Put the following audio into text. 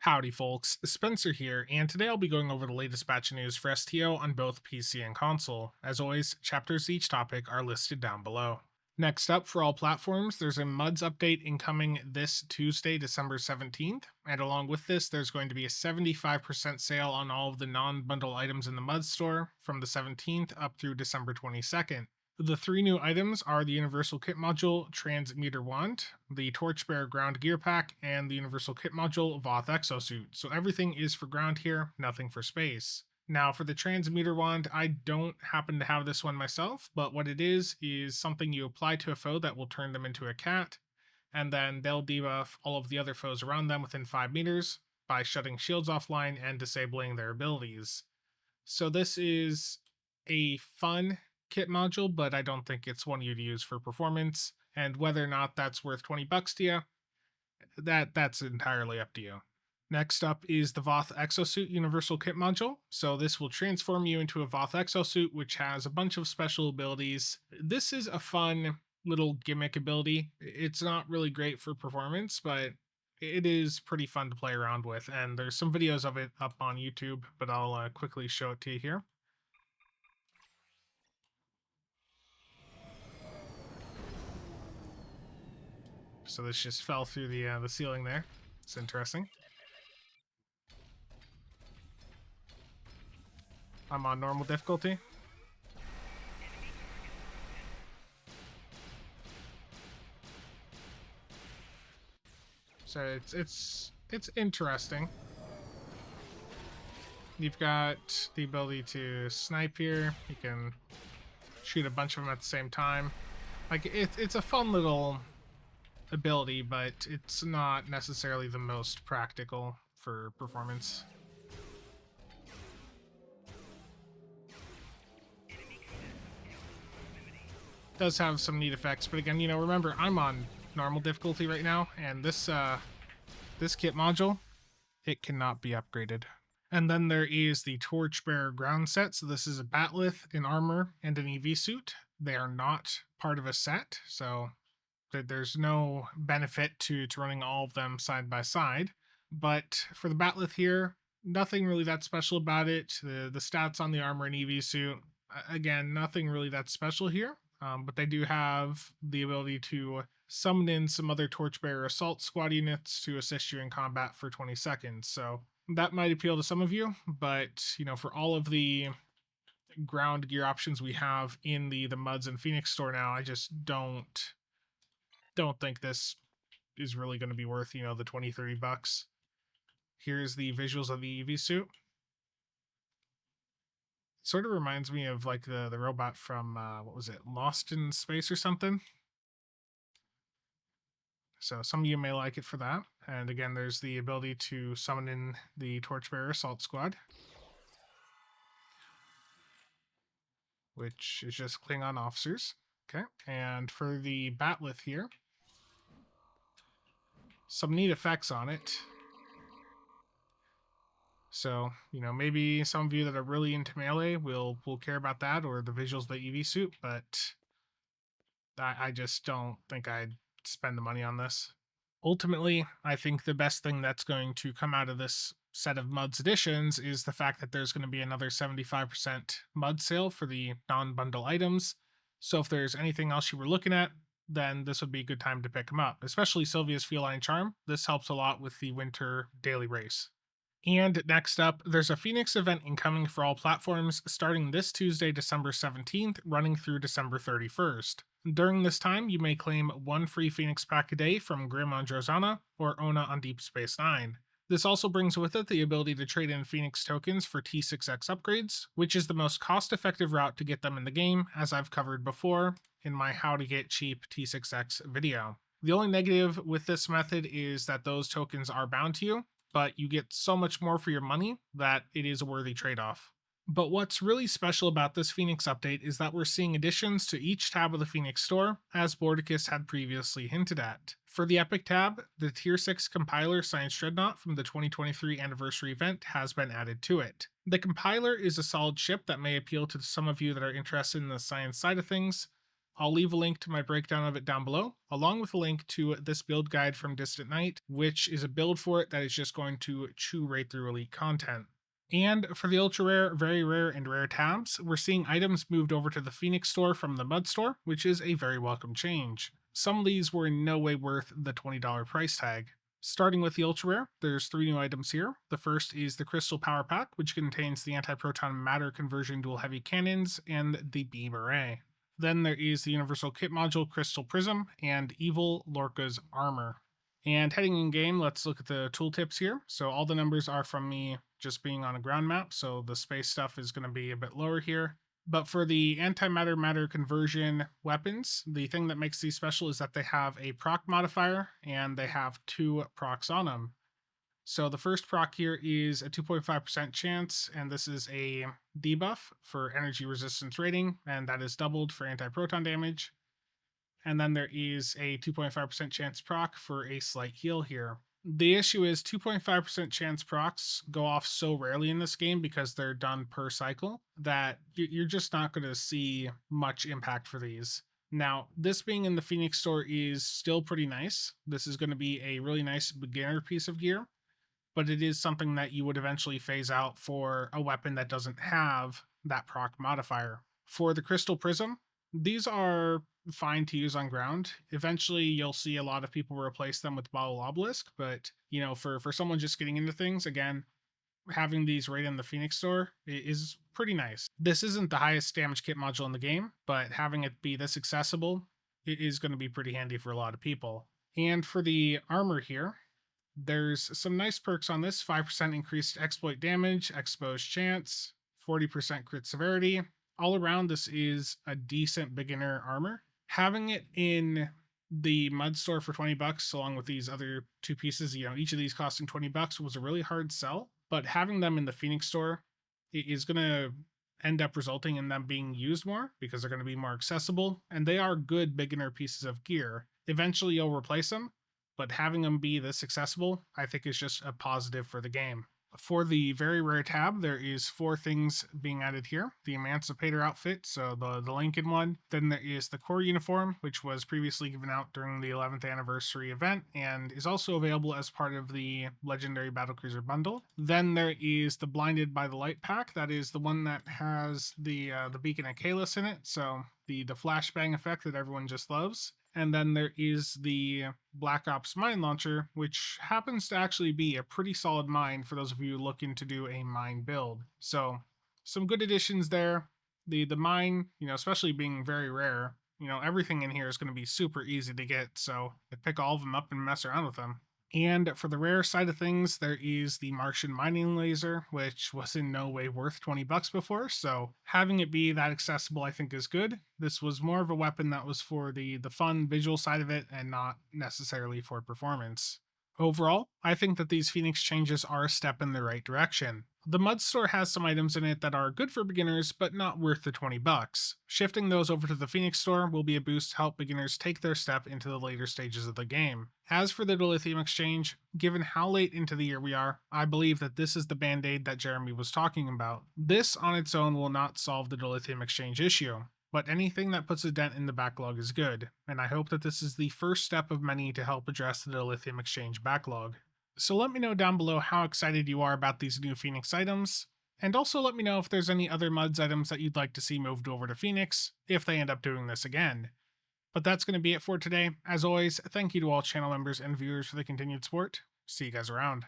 Howdy folks, Spencer here, and today I'll be going over the latest batch of news for STO on both PC and console. As always, chapters to each topic are listed down below. Next up, for all platforms, there's a MUDs update incoming this Tuesday, December 17th, and along with this, there's going to be a 75% sale on all of the non-bundle items in the MUDs store from the 17th up through December 22nd. The three new items are the Universal Kit Module Transmuter Wand, the Torchbearer Ground Gear Pack, and the Universal Kit Module Voth Exosuit. So everything is for ground here, nothing for space. Now for the Transmuter Wand, I don't happen to have this one myself, but what it is something you apply to a foe that will turn them into a cat, and then they'll debuff all of the other foes around them within 5 meters by shutting shields offline and disabling their abilities. So this is a fun kit module, but I don't think it's one you'd use for performance. And whether or not that's worth 20 bucks to you, that's entirely up to you. Next up is the Voth Exosuit Universal Kit Module. So this will transform you into a Voth Exosuit, which has a bunch of special abilities. This is a fun little gimmick ability. It's not really great for performance, but it is pretty fun to play around with. And there's some videos of it up on YouTube, but I'll quickly show it to you here. So this just fell through the ceiling there. It's interesting. I'm on normal difficulty. So it's interesting. You've got the ability to snipe here. You can shoot a bunch of them at the same time. Like it's a fun little ability, but it's not necessarily the most practical for performance. Does have some neat effects, but again, remember I'm on normal difficulty right now, and this kit module, it cannot be upgraded. And then there is the Torchbearer ground set. So this is a Batleth, an armor, and an EV suit. They are not part of a set, so there's no benefit to running all of them side by side. But for the Batleth here, nothing really that special about it. The stats on the armor and EV suit, again, nothing really that special here. But they do have the ability to summon in some other Torchbearer assault squad units to assist you in combat for 20 seconds. So that might appeal to some of you, but for all of the ground gear options we have in the MUDs and Phoenix store now, I just don't think this is really going to be worth the 20-30 bucks. Here's the visuals of the EV suit. Sort of reminds me of like the robot from what was it, Lost in Space or something. So some of you may like it for that. And again, there's the ability to summon in the Torchbearer Assault Squad, which is just Klingon officers. Okay, and for the Batleth here, some neat effects on it. So, maybe some of you that are really into melee will care about that or the visuals of the EV suit, but I just don't think I'd spend the money on this. Ultimately, I think the best thing that's going to come out of this set of MUDs editions is the fact that there's going to be another 75% MUD sale for the non-bundle items. So if there's anything else you were looking at, then this would be a good time to pick them up, especially Sylvia's Feline Charm. This helps a lot with the winter daily race. And next up, there's a Phoenix event incoming for all platforms starting this Tuesday, December 17th, running through December 31st. During this time, you may claim one free Phoenix pack a day from Grim on Drozana or Ona on Deep Space Nine. This also brings with it the ability to trade in Phoenix tokens for T6X upgrades, which is the most cost-effective route to get them in the game, as I've covered before in my How to Get Cheap T6X video. The only negative with this method is that those tokens are bound to you, but you get so much more for your money that it is a worthy trade-off. But what's really special about this Phoenix update is that we're seeing additions to each tab of the Phoenix store, as Bordicus had previously hinted at. For the Epic tab, the Tier 6 compiler Science Dreadnought from the 2023 anniversary event has been added to it. The compiler is a solid ship that may appeal to some of you that are interested in the science side of things, I'll leave a link to my breakdown of it down below, along with a link to this build guide from Distant Night, which is a build for it that is just going to chew right through elite content. And for the ultra rare, very rare, and rare tabs, we're seeing items moved over to the Phoenix store from the Mud store, which is a very welcome change. Some of these were in no way worth the $20 price tag. Starting with the ultra rare, there's 3 new items here. The first is the Crystal Power Pack, which contains the anti-proton matter conversion dual heavy cannons and the beam array. Then there is the Universal Kit Module Crystal Prism and Evil Lorca's Armor. And heading in game, let's look at the tooltips here. So all the numbers are from me just being on a ground map, so the space stuff is going to be a bit lower here. But for the antimatter matter conversion weapons, the thing that makes these special is that they have a proc modifier and they have 2 procs on them. So the first proc here is a 2.5% chance, and this is a debuff for energy resistance rating, and that is doubled for anti-proton damage. And then there is a 2.5% chance proc for a slight heal here. The issue is 2.5% chance procs go off so rarely in this game because they're done per cycle that you're just not going to see much impact for these. Now, this being in the Phoenix store is still pretty nice. This is going to be a really nice beginner piece of gear, but it is something that you would eventually phase out for a weapon that doesn't have that proc modifier. For the Crystal Prism, these are fine to use on ground. Eventually, you'll see a lot of people replace them with Bottle Obelisk, but for someone just getting into things, again, having these right in the Phoenix store is pretty nice. This isn't the highest damage kit module in the game, but having it be this accessible is going to be pretty handy for a lot of people. And for the armor here, there's some nice perks on this: 5% increased exploit damage, exposed chance, 40% crit severity. All around, this is a decent beginner armor. Having it in the Mud store for $20, along with these other 2 pieces, each of these costing $20, was a really hard sell. But having them in the Phoenix store is going to end up resulting in them being used more because they're going to be more accessible, and they are good beginner pieces of gear. Eventually, you'll replace them, but having them be this accessible, I think, is just a positive for the game. For the very rare tab, there is 4 things being added here. The Emancipator outfit, so the Lincoln one. Then there is the core uniform, which was previously given out during the 11th anniversary event and is also available as part of the Legendary Battlecruiser bundle. Then there is the Blinded by the Light pack. That is the one that has the Beacon of Kalis in it, so the flashbang effect that everyone just loves. And then there is the Black Ops Mine Launcher, which happens to actually be a pretty solid mine for those of you looking to do a mine build. So some good additions there. The mine, especially being very rare, everything in here is going to be super easy to get. So I pick all of them up and mess around with them. And for the rare side of things, there is the Martian mining laser, which was in no way worth $20 before, so having it be that accessible I think is good. This was more of a weapon that was for the fun visual side of it and not necessarily for performance. Overall, I think that these Phoenix changes are a step in the right direction. The Mud store has some items in it that are good for beginners, but not worth the $20. Shifting those over to the Phoenix store will be a boost to help beginners take their step into the later stages of the game. As for the Dilithium exchange, given how late into the year we are, I believe that this is the band-aid that Jeremy was talking about. This on its own will not solve the Dilithium exchange issue, but anything that puts a dent in the backlog is good, and I hope that this is the first step of many to help address the Dilithium exchange backlog. So let me know down below how excited you are about these new Phoenix items, and also let me know if there's any other Muds items that you'd like to see moved over to Phoenix, if they end up doing this again. But that's going to be it for today. As always, thank you to all channel members and viewers for the continued support. See you guys around.